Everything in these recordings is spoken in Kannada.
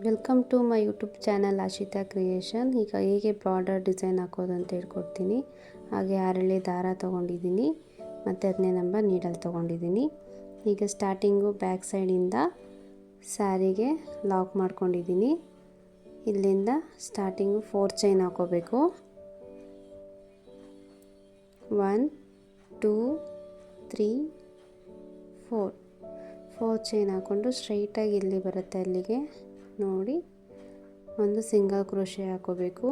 Welcome to my YouTube channel Ashita creation. ಈಗ ಹೇಗೆ ಬಾರ್ಡರ್ ಡಿಸೈನ್ ಹಾಕೋದು ಅಂತ ಹೇಳ್ಕೊಡ್ತೀನಿ. ಹಾಗೆ ಹರಳಿ ದಾರ ತೊಗೊಂಡಿದ್ದೀನಿ ಮತ್ತು 10ನೇ ನಂಬರ್ ನೀಡಲ್ ತೊಗೊಂಡಿದ್ದೀನಿ. ಈಗ ಸ್ಟಾರ್ಟಿಂಗು ಬ್ಯಾಕ್ ಸೈಡಿಂದ ಸ್ಯಾರಿಗೆ ಲಾಕ್ ಮಾಡ್ಕೊಂಡಿದ್ದೀನಿ. ಇಲ್ಲಿಂದ ಸ್ಟಾರ್ಟಿಂಗು 4 ಚೈನ್ ಹಾಕೋಬೇಕು. 1 2 3 4 ಚೈನ್ ಹಾಕ್ಕೊಂಡು ಸ್ಟ್ರೈಟಾಗಿ ಎಲ್ಲಿ ಬರುತ್ತೆ ಅಲ್ಲಿಗೆ ನೋಡಿ ಒಂದು ಸಿಂಗಲ್ ಕ್ರೋಶೆ ಹಾಕೋಬೇಕು.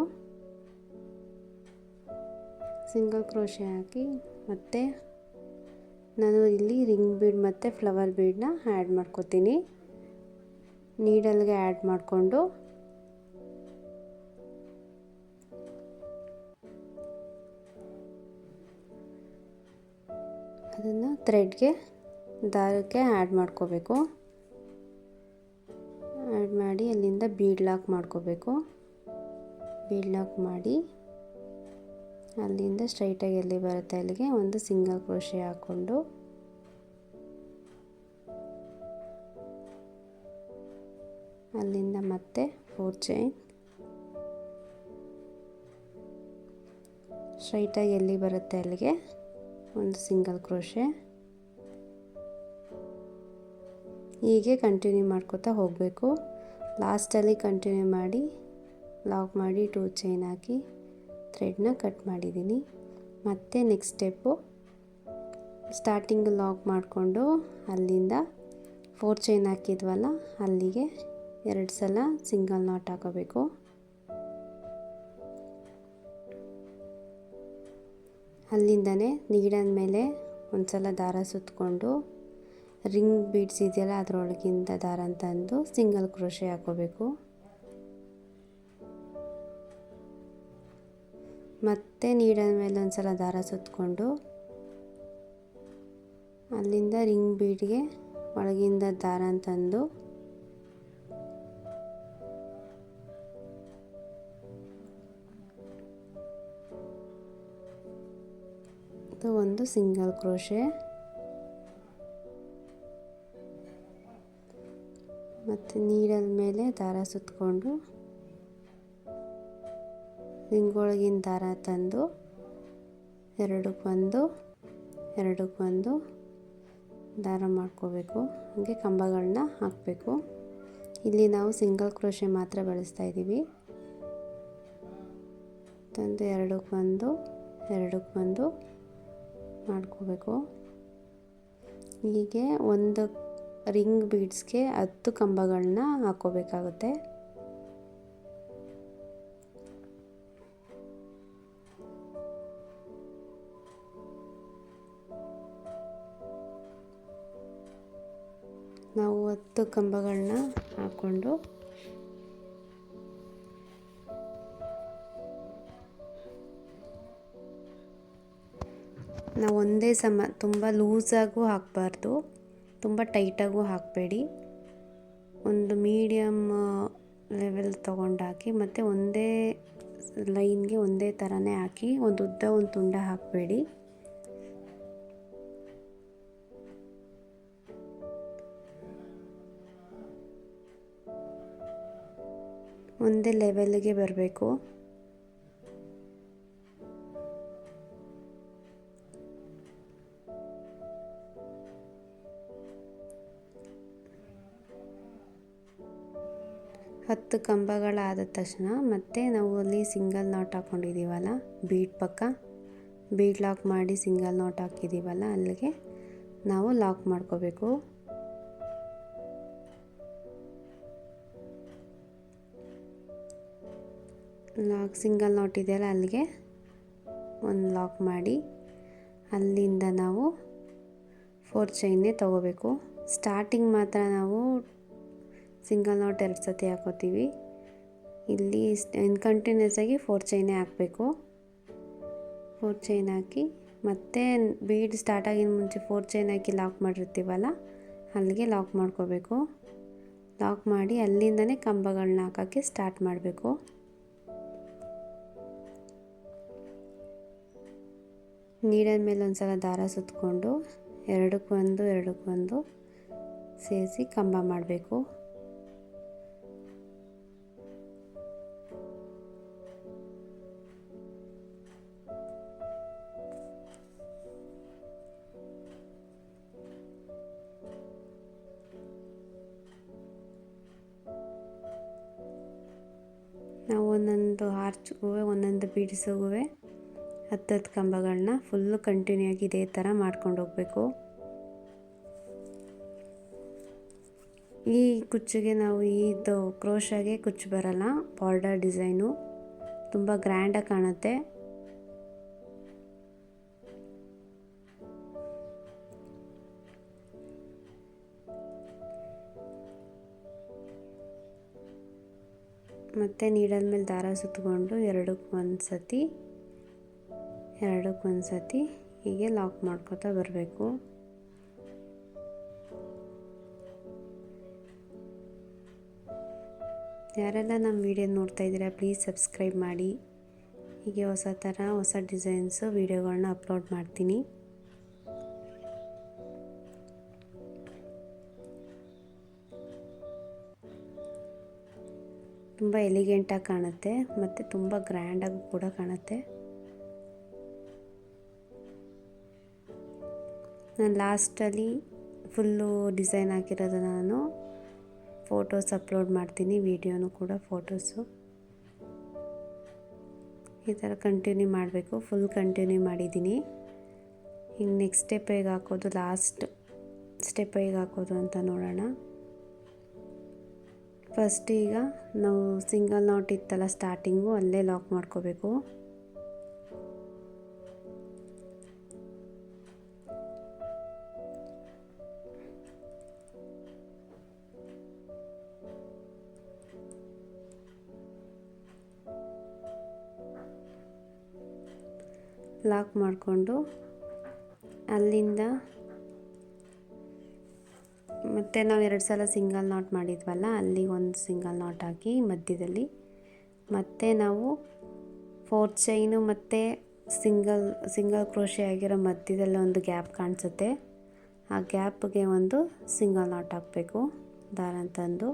ಸಿಂಗಲ್ ಕ್ರೋಶೆ ಹಾಕಿ ಮತ್ತೆ ನಾನು ಇಲ್ಲಿ ರಿಂಗ್ ಬೀಡ್ ಮತ್ತು ಫ್ಲವರ್ ಬೀಡನ್ನ ಆ್ಯಡ್ ಮಾಡ್ಕೋತೀನಿ. ನೀಡಲ್ಗೆ ಆ್ಯಡ್ ಮಾಡಿಕೊಂಡು ಅದನ್ನು ಥ್ರೆಡ್ಗೆ ದಾರಕ್ಕೆ ಆ್ಯಡ್ ಮಾಡ್ಕೋಬೇಕು. ಆ್ಯಡ್ ಮಾಡಿ ಅಲ್ಲಿಂದ ಬೀಡ್ ಲಾಕ್ ಮಾಡ್ಕೋಬೇಕು. ಬೀಡ್ ಲಾಕ್ ಮಾಡಿ ಅಲ್ಲಿಂದ ಸ್ಟ್ರೈಟಾಗಿ ಎಲ್ಲಿ ಬರುತ್ತೆ ಅಲ್ಲಿಗೆ ಒಂದು ಸಿಂಗಲ್ ಕ್ರೋಶೆ ಹಾಕ್ಕೊಂಡು ಅಲ್ಲಿಂದ ಮತ್ತೆ 4 ಚೈನ್ ಸ್ಟ್ರೈಟಾಗಿ ಎಲ್ಲಿ ಬರುತ್ತೆ ಅಲ್ಲಿಗೆ ಒಂದು ಸಿಂಗಲ್ ಕ್ರೋಶೆ. ಹೀಗೆ ಕಂಟಿನ್ಯೂ ಮಾಡ್ಕೋತಾ ಹೋಗಬೇಕು. ಲಾಸ್ಟಲ್ಲಿ ಕಂಟಿನ್ಯೂ ಮಾಡಿ ಲಾಕ್ ಮಾಡಿ 2 ಚೈನ್ ಹಾಕಿ ಥ್ರೆಡ್ನ ಕಟ್ ಮಾಡಿದ್ದೀನಿ. ಮತ್ತು ನೆಕ್ಸ್ಟ್ ಸ್ಟೆಪ್ಪು ಸ್ಟಾರ್ಟಿಂಗ್ ಲಾಕ್ ಮಾಡಿಕೊಂಡು ಅಲ್ಲಿಂದ 4 ಚೈನ್ ಹಾಕಿದ್ವಲ್ಲ ಅಲ್ಲಿಗೆ 2 ಸಲ ಸಿಂಗಲ್ ನಾಟ್ ಹಾಕೋಬೇಕು. ಅಲ್ಲಿಂದನೇ ನೀಡಲ್ ಮೇಲೆ ಒಂದು ಸಲ ದಾರ ಸುತ್ತಕೊಂಡು ರಿಂಗ್ ಬೀಡ್ಸ್ ಇದೆಯಲ್ಲ ಅದರೊಳಗಿಂದ ದಾರ ತಂದು ಸಿಂಗಲ್ ಕ್ರೋಶೆ ಹಾಕೋಬೇಕು. ಮತ್ತೆ ನೀಡಲ್ ಮೇಲೆ ಒಂದು ಸಲ ದಾರ ಸುತ್ತಕೊಂಡು ಅಲ್ಲಿಂದ ರಿಂಗ್ ಬೀಡ್ಗೆ ಒಳಗಿಂದ ದಾರ ತಂದು ಇದು ಒಂದು ಸಿಂಗಲ್ ಕ್ರೋಶೆ. ಮತ್ತು ನೀಡಲ್ ಮೇಲೆ ದಾರ ಸುತ್ತಕೊಂಡು ರಿಂಗೊಳಗಿನ ದಾರ ತಂದು ಎರಡಕ್ಕೊಂದು ದಾರ ಮಾಡ್ಕೋಬೇಕು. ಹಾಗೆ ಕಂಬಗಳನ್ನ ಹಾಕಬೇಕು. ಇಲ್ಲಿ ನಾವು ಸಿಂಗಲ್ ಕ್ರೋಶೆ ಮಾತ್ರ ಬಳಸ್ತಾ ಇದ್ದೀವಿ. ತಂದು ಎರಡಕ್ಕೊಂದು ಮಾಡ್ಕೋಬೇಕು. ಹೀಗೆ ಒಂದು ರಿಂಗ್ ಬೀಡ್ಸ್ಗೆ 10 ಕಂಬಗಳನ್ನ ಹಾಕೋಬೇಕಾಗುತ್ತೆ. ನಾವು 10 ಕಂಬಗಳನ್ನ ಹಾಕ್ಕೊಂಡು ನಾವು ಒಂದೇ ಸಮ ತುಂಬ ಲೂಸಾಗೂ ಹಾಕಬಾರ್ದು, ತುಂಬ ಟೈಟಾಗೂ ಹಾಕಬೇಡಿ. ಒಂದು ಮೀಡಿಯಮ್ ಲೆವೆಲ್ ತೊಗೊಂಡು ಹಾಕಿ ಮತ್ತು ಒಂದೇ ಲೈನ್ಗೆ ಒಂದೇ ಥರನೇ ಹಾಕಿ. ಒಂದು ಉದ್ದ ಒಂದು ತುಂಡ ಹಾಕಬೇಡಿ. ಒಂದೇ ಲೆವೆಲ್ಗೆ ಬರಬೇಕು. ಹತ್ತು ಕಂಬಗಳಾದ ತಕ್ಷಣ ಮತ್ತೆ ನಾವು ಅಲ್ಲಿ ಸಿಂಗಲ್ ನಾಟ್ ಹಾಕ್ಕೊಂಡಿದ್ದೀವಲ್ಲ ಬೀಡ್ ಪಕ್ಕ ಬೀಡ್ ಲಾಕ್ ಮಾಡಿ ಸಿಂಗಲ್ ನಾಟ್ ಹಾಕಿದ್ದೀವಲ್ಲ ಅಲ್ಲಿಗೆ ನಾವು ಲಾಕ್ ಮಾಡ್ಕೋಬೇಕು. ಸಿಂಗಲ್ ನಾಟ್ ಇದೆಯಲ್ಲ ಅಲ್ಲಿಗೆ ಒಂದು ಲಾಕ್ ಮಾಡಿ ಅಲ್ಲಿಂದ ನಾವು 4 ಚೈನ್ನೇ ತೊಗೋಬೇಕು. ಸ್ಟಾರ್ಟಿಂಗ್ ಮಾತ್ರ ನಾವು ಸಿಂಗಲ್ ನಾಟ್ 2 ಸತಿ ಹಾಕೋತೀವಿ. ಇಲ್ಲಿ ಕಂಟಿನ್ಯೂಸ್ ಆಗಿ 4 ಚೈನೇ ಹಾಕಬೇಕು. 4 ಚೈನ್ ಹಾಕಿ ಮತ್ತೆ ಬೀಡ್ ಸ್ಟಾರ್ಟ್ ಆಗಿನ ಮುಂಚೆ 4 ಚೈನ್ ಹಾಕಿ ಲಾಕ್ ಮಾಡಿರ್ತೀವಲ್ಲ ಅಲ್ಲಿಗೆ ಲಾಕ್ ಮಾಡ್ಕೋಬೇಕು. ಲಾಕ್ ಮಾಡಿ ಅಲ್ಲಿಂದನೇ ಕಂಬಗಳನ್ನ ಹಾಕೋಕ್ಕೆ ಸ್ಟಾರ್ಟ್ ಮಾಡಬೇಕು. ನೀಡಲ್ ಮೇಲೆ ಒಂದು ಸಲ ದಾರ ಸುತ್ತಕೊಂಡು ಎರಡಕ್ಕೊಂದು ಸೇರಿಸಿ ಕಂಬ ಮಾಡಬೇಕು. ನಾವು ಒಂದೊಂದು ಆರ್ಚ್ಗೂ ಒಂದೊಂದು ಬೀಡ್ಸಿಗೂ 10 ಕಂಬಗಳನ್ನ ಫುಲ್ಲು ಕಂಟಿನ್ಯೂ ಆಗಿ ಇದೇ ಥರ ಮಾಡ್ಕೊಂಡು ಹೋಗಬೇಕು. ಈ ಕುಚ್ಚಿಗೆ ನಾವು ಇದು ಕ್ರೋಶಾಗೆ ಕುಚ್ಚು ಬರಲ್ಲ, ಬಾರ್ಡರ್ ಡಿಸೈನು ತುಂಬ ಗ್ರ್ಯಾಂಡಾಗಿ ಕಾಣುತ್ತೆ. ಮತ್ತು ನೀಡಲ್ ಮೇಲೆ ದಾರ ಸುತ್ತಕೊಂಡು ಎರಡಕ್ಕೊಂದು ಸತಿ ಹೀಗೆ ಲಾಕ್ ಮಾಡ್ಕೊತಾ ಬರಬೇಕು. ಯಾರೆಲ್ಲ ನಮ್ಮ ವಿಡಿಯೋ ನೋಡ್ತಾ ಇದ್ದೀರಾ ಪ್ಲೀಸ್ ಸಬ್ಸ್ಕ್ರೈಬ್ ಮಾಡಿ. ಹೀಗೆ ಹೊಸ ಡಿಸೈನ್ಸು ವಿಡಿಯೋಗಳನ್ನ ಅಪ್ಲೋಡ್ ಮಾಡ್ತೀನಿ. ತುಂಬ ಎಲಿಗೆಂಟಾಗಿ ಕಾಣುತ್ತೆ ಮತ್ತು ತುಂಬ ಗ್ರ್ಯಾಂಡಾಗಿ ಕೂಡ ಕಾಣುತ್ತೆ. ನಾನು ಲಾಸ್ಟಲ್ಲಿ ಫುಲ್ಲು ಡಿಸೈನ್ ಹಾಕಿರೋದನ್ನು ನಾನು ಫೋಟೋಸ್ ಅಪ್ಲೋಡ್ ಮಾಡ್ತೀನಿ, ವಿಡಿಯೋನು ಕೂಡ ಫೋಟೋಸು. ಈ ಥರ ಕಂಟಿನ್ಯೂ ಮಾಡಬೇಕು. ಫುಲ್ ಕಂಟಿನ್ಯೂ ಮಾಡಿದ್ದೀನಿ. ಈಗ ನೆಕ್ಸ್ಟ್ ಸ್ಟೆಪ್ ಹೇಗೆ ಹಾಕೋದು, ಲಾಸ್ಟ್ ಸ್ಟೆಪ್ ಹೇಗೆ ಹಾಕೋದು ಅಂತ ನೋಡೋಣ. ಫಸ್ಟ್ ಈಗ ನಾವು ಸಿಂಗಲ್ ನಾಟ್ ಇತ್ತಲ್ಲ ಸ್ಟಾರ್ಟಿಂಗು, ಅಲ್ಲೇ ಲಾಕ್ ಮಾಡ್ಕೋಬೇಕು. ಲಾಕ್ ಮಾಡಿಕೊಂಡು ಅಲ್ಲಿಂದ ಮತ್ತು ನಾವು 2 ಸಲ ಸಿಂಗಲ್ ನಾಟ್ ಮಾಡಿದ್ವಲ್ಲ, ಅಲ್ಲಿಗೆ ಒಂದು ಸಿಂಗಲ್ ನಾಟ್ ಹಾಕಿ ಮಧ್ಯದಲ್ಲಿ, ಮತ್ತು ನಾವು 4 ಚೈನು ಮತ್ತು ಸಿಂಗಲ್ ಕ್ರೋಶೆ ಆಗಿರೋ ಮಧ್ಯದಲ್ಲಿ ಒಂದು ಗ್ಯಾಪ್ ಕಾಣಿಸುತ್ತೆ, ಆ ಗ್ಯಾಪ್ಗೆ ಒಂದು ಸಿಂಗಲ್ ನಾಟ್ ಹಾಕಬೇಕು ದಾರ ತಂದು.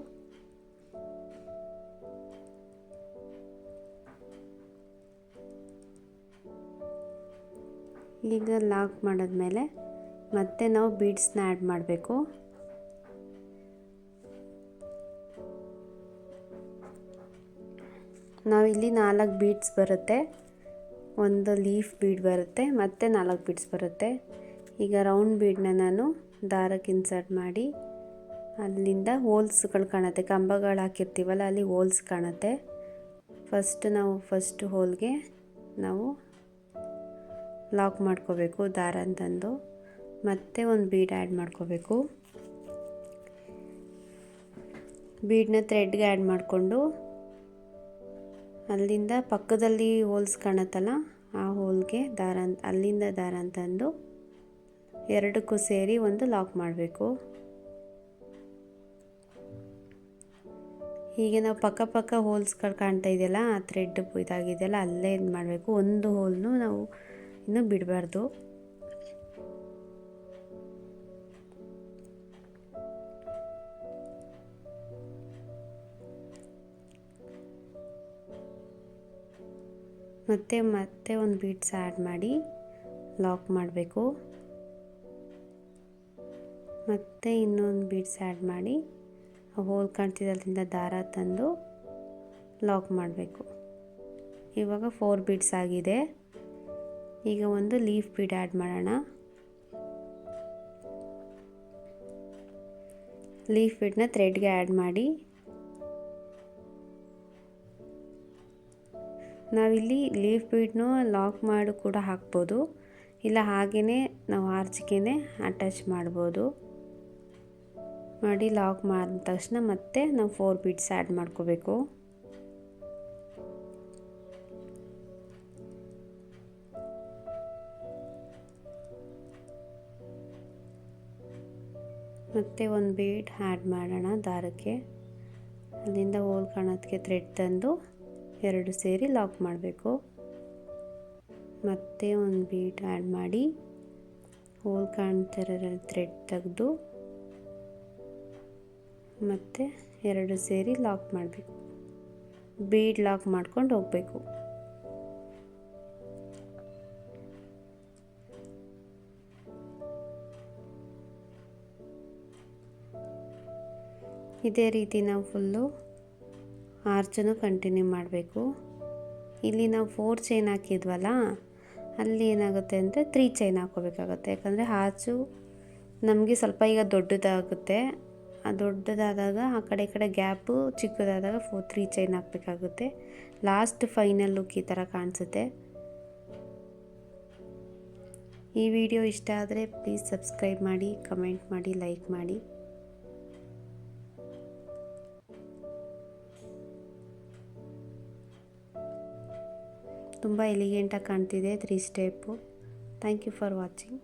ಈಗ ಲಾಕ್ ಮಾಡಿದ್ಮೇಲೆ ಮತ್ತೆ ನಾವು ಬೀಡ್ಸ್ನ ಆ್ಯಡ್ ಮಾಡಬೇಕು. ನಾವಿಲ್ಲಿ 4 ಬೀಡ್ಸ್ ಬರುತ್ತೆ, ಒಂದು ಲೀಫ್ ಬೀಡ್ ಬರುತ್ತೆ ಮತ್ತು 4 ಬೀಡ್ಸ್ ಬರುತ್ತೆ. ಈಗ ರೌಂಡ್ ಬೀಡನ್ನ ನಾನು ದಾರಕ್ಕೆ ಇನ್ಸರ್ಟ್ ಮಾಡಿ ಅಲ್ಲಿಂದ ಹೋಲ್ಸ್ಗಳು ಕಾಣುತ್ತೆ, ಕಂಬಗಳು ಹಾಕಿರ್ತೀವಲ್ಲ ಅಲ್ಲಿ ಹೋಲ್ಸ್ ಕಾಣುತ್ತೆ. ಫಸ್ಟ್ ಹೋಲ್ಗೆ ನಾವು ಲಾಕ್ ಮಾಡ್ಕೋಬೇಕು ದಾರ ತಂದು, ಮತ್ತೆ ಒಂದು ಬೀಡ್ ಆ್ಯಡ್ ಮಾಡ್ಕೋಬೇಕು. ಬೀಡನ್ನ ಥ್ರೆಡ್ಗೆ ಆ್ಯಡ್ ಮಾಡಿಕೊಂಡು ಅಲ್ಲಿಂದ ಪಕ್ಕದಲ್ಲಿ ಹೋಲ್ಸ್ ಕಾಣುತ್ತಲ್ಲ ಆ ಹೋಲ್ಗೆ ಅಲ್ಲಿಂದ ದಾರ ತಂದು ಎರಡಕ್ಕೂ ಸೇರಿ ಒಂದು ಲಾಕ್ ಮಾಡಬೇಕು. ಹೀಗೆ ನಾವು ಪಕ್ಕ ಹೋಲ್ಸ್ಗಳು ಕಾಣ್ತಾ ಇದೆಯಲ್ಲ, ಆ ಥ್ರೆಡ್ ಇದಾಗಿದೆಯಲ್ಲ ಅಲ್ಲೇ ಇದು ಮಾಡಬೇಕು. ಒಂದು ಹೋಲ್ನು ನಾವು ಇನ್ನೂ ಬಿಡಬಾರ್ದು. ಮತ್ತೆ ಒಂದು ಬೀಡ್ಸ್ ಆ್ಯಡ್ ಮಾಡಿ ಲಾಕ್ ಮಾಡಬೇಕು. ಮತ್ತೆ ಇನ್ನೊಂದು ಬೀಡ್ಸ್ ಆ್ಯಡ್ ಮಾಡಿ ಹೋಲ್ ಕಾಣ್ತಿದ್ದಲ್ಲಿಂದ ದಾರ ತಂದು ಲಾಕ್ ಮಾಡಬೇಕು. ಇವಾಗ 4 ಬೀಡ್ಸ್ ಆಗಿದೆ. ಈಗ ಒಂದು ಲೀಫ್ ಬೀಡ್ ಆ್ಯಡ್ ಮಾಡೋಣ. ಲೀಫ್ ಬೀಡನ್ನ ಥ್ರೆಡ್ಗೆ ಆ್ಯಡ್ ಮಾಡಿ ನಾವಿಲ್ಲಿ ಲೀಫ್ ಬೀಡ್ನು ಲಾಕ್ ಮಾಡಿ ಕೂಡ ಹಾಕ್ಬೋದು, ಇಲ್ಲ ಹಾಗೆಯೇ ನಾವು ಆರ್ಚ್ಗೆ ಅಟ್ಯಾಚ್ ಮಾಡ್ಬೋದು. ಮಾಡಿ ಲಾಕ್ ಮಾಡಿದ ತಕ್ಷಣ ಮತ್ತೆ ನಾವು 4 ಬೀಡ್ಸ್ ಆ್ಯಡ್ ಮಾಡ್ಕೋಬೇಕು. ಮತ್ತೆ ಒಂದು ಬೀಡ್ ಆ್ಯಡ್ ಮಾಡೋಣ ದಾರಕ್ಕೆ, ಅಲ್ಲಿಂದ ಹೋಲ್ ಕಾಣೋದಕ್ಕೆ ಥ್ರೆಡ್ ತಂದು 2 ಸೇರಿ ಲಾಕ್ ಮಾಡಬೇಕು. ಮತ್ತೆ ಒಂದು ಬೀಡ್ ಆ್ಯಡ್ ಮಾಡಿ ಹೋಲ್ ಕಾಣ್ತಿರೋ ಥ್ರೆಡ್ ತೆಗೆದು ಮತ್ತೆ 2 ಸೇರಿ ಲಾಕ್ ಮಾಡಬೇಕು. ಬೀಡ್ ಲಾಕ್ ಮಾಡ್ಕೊಂಡು ಹೋಗಬೇಕು. ಇದೇ ರೀತಿ ನಾವು ಫುಲ್ಲು ಆರ್ಚನ್ನು ಕಂಟಿನ್ಯೂ ಮಾಡಬೇಕು. ಇಲ್ಲಿ ನಾವು 4 ಚೈನ್ ಹಾಕಿದ್ವಲ್ಲ, ಅಲ್ಲಿ ಏನಾಗುತ್ತೆ ಅಂದರೆ 3 ಚೈನ್ ಹಾಕ್ಕೋಬೇಕಾಗುತ್ತೆ. ಯಾಕಂದರೆ ಆರ್ಚು ನಮಗೆ ಸ್ವಲ್ಪ ಈಗ ದೊಡ್ಡದಾಗುತ್ತೆ. ಆ ದೊಡ್ಡದಾದಾಗ ಆ ಕಡೆ ಈ ಕಡೆ ಗ್ಯಾಪು ಚಿಕ್ಕದಾದಾಗ 3 ಚೈನ್ ಹಾಕಬೇಕಾಗುತ್ತೆ. ಲಾಸ್ಟ್ ಫೈನಲ್ ಲುಕ್ ಈ ಥರ ಕಾಣಿಸುತ್ತೆ. ಈ ವಿಡಿಯೋ ಇಷ್ಟ ಆದರೆ ಪ್ಲೀಸ್ ಸಬ್ಸ್ಕ್ರೈಬ್ ಮಾಡಿ, ಕಮೆಂಟ್ ಮಾಡಿ, ಲೈಕ್ ಮಾಡಿ. ತುಂಬ ಎಲಿಗೆಂಟಾಗಿ ಕಾಣ್ತಿದೆ 3 step. Thank you for watching.